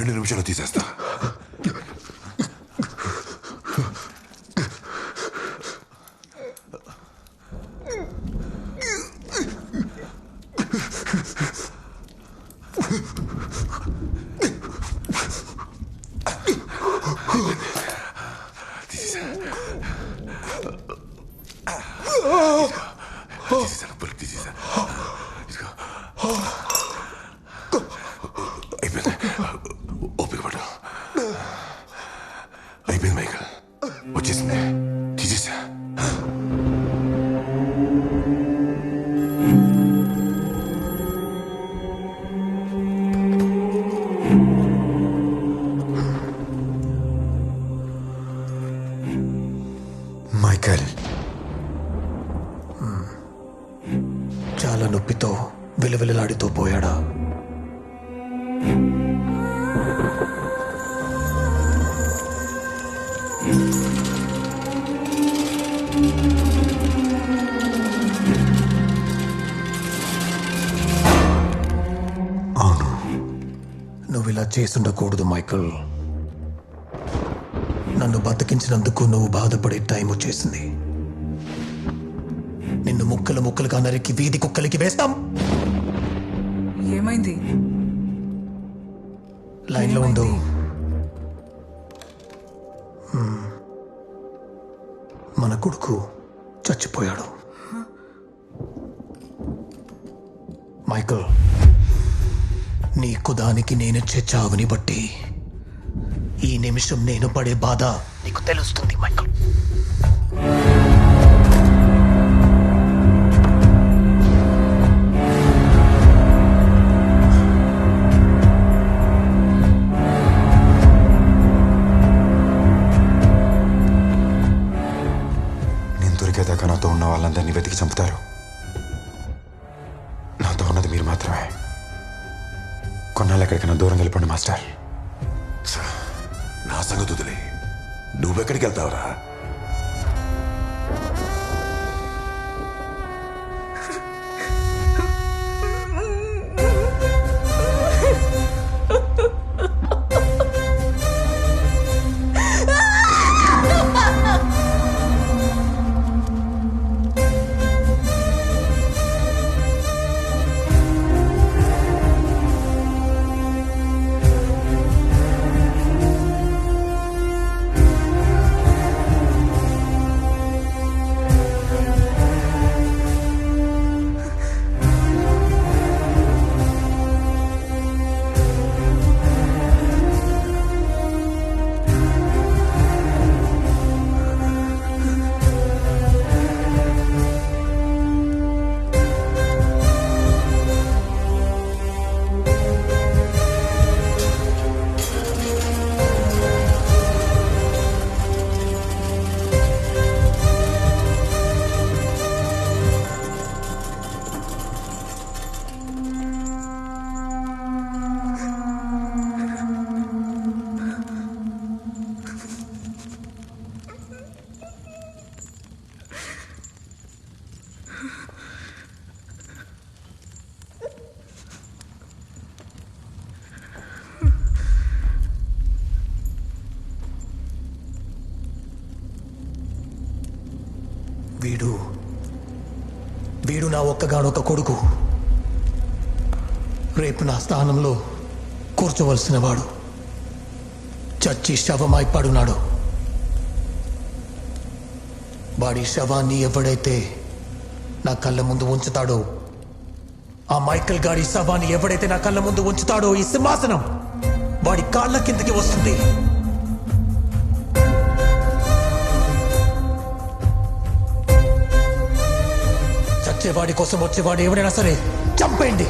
2 నిమిషాలు తీసేస్తా. అయిపోయింది మైకల్, వచ్చేసింది, తీసేసా. మైకల్ చాలా నొప్పితో విలవిలలాడితో పోయాడా? అవును. నువ్వు ఇలా చేసుండకూడదు మైకల్. నన్ను బతికించినందుకు నువ్వు బాధపడే టైం వచ్చేసింది. నిన్ను ముక్కలు ముక్కలుగా నరికి వీధి కుక్కలకి వేస్తాం. ఏమైంది? లైన్లో ఉండు. మన కొడుకు చచ్చిపోయాడు. మైకల్, నీకు దానికి నేనిచ్చే చావుని బట్టి ఈ నిమిషం నేను పడే బాధ నీకు తెలుస్తుంది మైకల్. నేను దొరికేదాకా నాతో ఉన్న వాళ్ళందరినీ వెతికి చంపుతారు. నాతో ఉన్నది మీరు మాత్రమే. కొన్నాళ్ళు ఎక్కడికైనా దూరం వెళ్ళిపోండి మాస్టర్. నా సంగతి వదిలే, నువ్వెక్కడికి వెళ్తావురా? వీడు నా ఒక్కగానొక్క కొడుకు. రేపు నా స్థానంలో కూర్చోవలసిన వాడు చచ్చి శవమై పడున్నాడు. వాడి శవాన్ని ఎవడైతే నా కళ్ళ ముందు ఉంచుతాడో, ఆ మైకల్ గాడి శవాన్ని ఎవడైతే నా కళ్ళ ముందు ఉంచుతాడో, ఈ సింహాసనం వాడి కాళ్ళ కిందకి వస్తుంది. చచ్చేవాడి కోసం వచ్చేవాడు ఎవరైనా సరే చంపేయండి.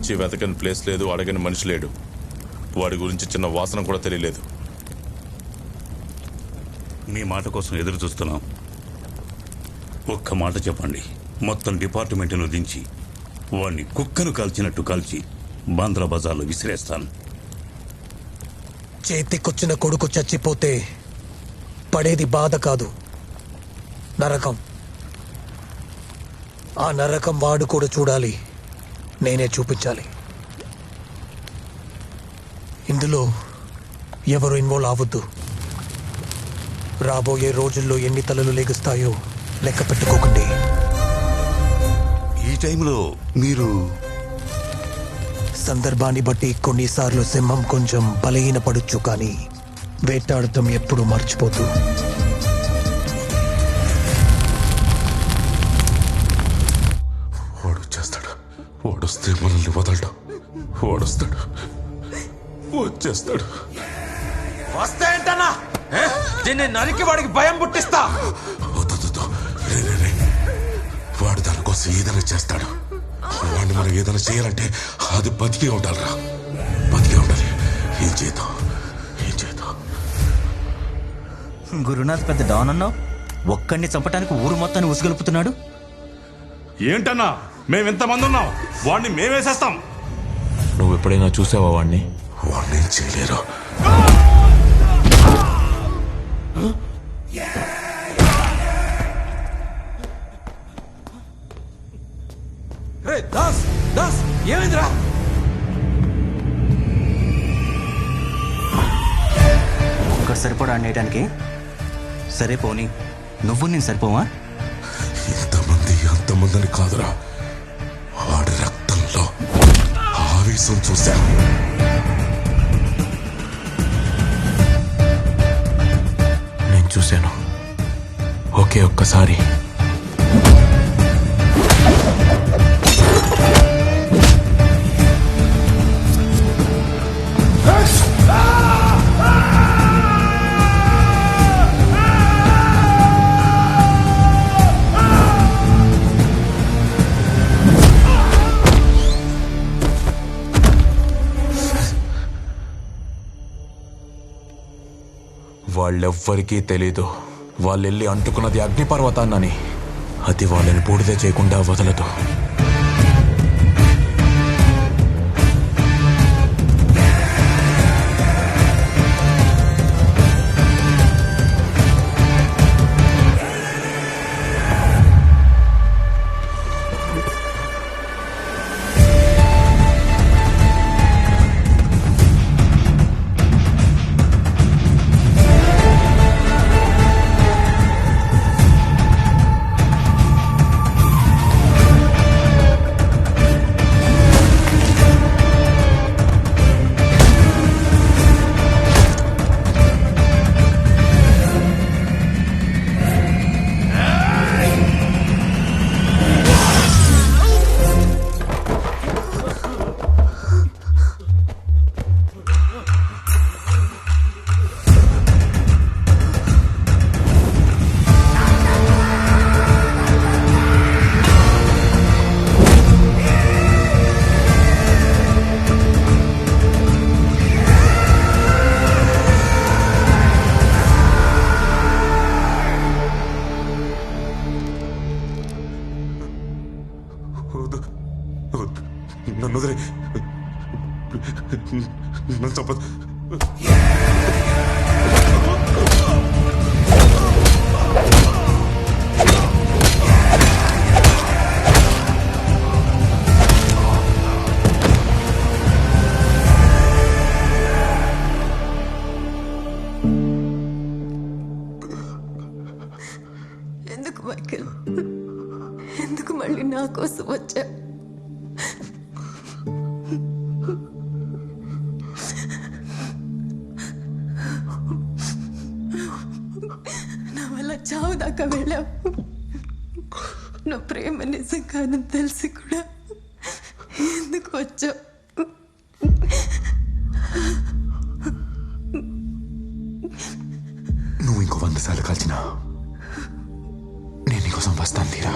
నుంచి వెతకని ప్లేస్ లేదు, అడగని మనిషి లేడు. వాడి గురించి చిన్న వాసన కూడా తెలియలేదు. మీ మాట కోసం ఎదురు చూస్తున్నాం. ఒక్క మాట చెప్పండి, మొత్తం డిపార్ట్మెంట్ను దించి వాడిని కుక్కను కాల్చినట్టు కాల్చి బాంద్రా బజార్లో విసిరేస్తాను. చేతికొచ్చిన కొడుకు చచ్చిపోతే పడేది బాధ కాదు, నరకం. ఆ నరకం వాడు కూడా చూడాలి, నేనే చూపించాలి. ఇందులో ఎవరు ఇన్వాల్వ్ అవ్వద్దు. రాబోయే రోజుల్లో ఎన్ని తలలు లెగుస్తాయో లెక్క పెట్టుకోకండి. ఈ టైంలో మీరు సందర్భాన్ని బట్టి కొన్నిసార్లు సింహం కొంచెం బలహీనపడొచ్చు, కానీ వేటాడటం ఎప్పుడు మర్చిపోతూ. వాడు వచ్చేస్తాడు. వాడొస్తే మనల్ని వదలడం. వాడొస్తాడు, వచ్చేస్తాడు. వస్తే ఏంటన్నా? దీన్ని నరికి వాడికి భయం పుట్టిస్తా. వద్దు. రే. వాడు దానికోసం ఏదైనా చేస్తాడు. వాడిని మనం ఏదైనా చేయాలంటే అది బతికే ఉండాలిరా, బతికే ఉండాలి. ఏం చేద్దాం? గురునాథ్ పెద్ద డాన్ అన్నావు, ఒక్కడిని చంపటానికి ఊరు మొత్తాన్ని ఉసుగొలుపుతున్నాడు. ఏంటన్నా, మేమెంతమంది ఉన్నాం, వాడిని మేమేసేస్తాం. నువ్వు ఎప్పుడైనా చూసావా వాడిని? వాడిని ఏం చేయలేరు. దాస్ ఏమైందిరా? ఒక్కడు సరిపోడా అనేయటానికి? సరే పోనీ, నువ్వు నేను సరిపోవా? ఇంతమంది అంతమందిని కాదురా, వాడి రక్తంలో ఆవేశం చూశా. నేను చూశాను ఒకే ఒక్కసారి. వాళ్ళెవ్వరికీ తెలీదు వాళ్ళెళ్ళి అంటుకున్నది అగ్నిపర్వతాన్నని. అది వాళ్ళని బూడిద చేయకుండా వదలదు. నన్ను వదిలే, నన్ను చంపదు. ఎందుకు మైకేల్, ఎందుకు మళ్ళీ నా కోసం వచ్చా? నా వల్ల చావు దాకా వెళ్ళావు. నా ప్రేమ నిజం కాదని తెలిసి కూడా ఎందుకు వచ్చావు? నువ్వు ఇంకో 100 సార్లు కాల్చినా నేను నీకోసం వస్తాను తీరా.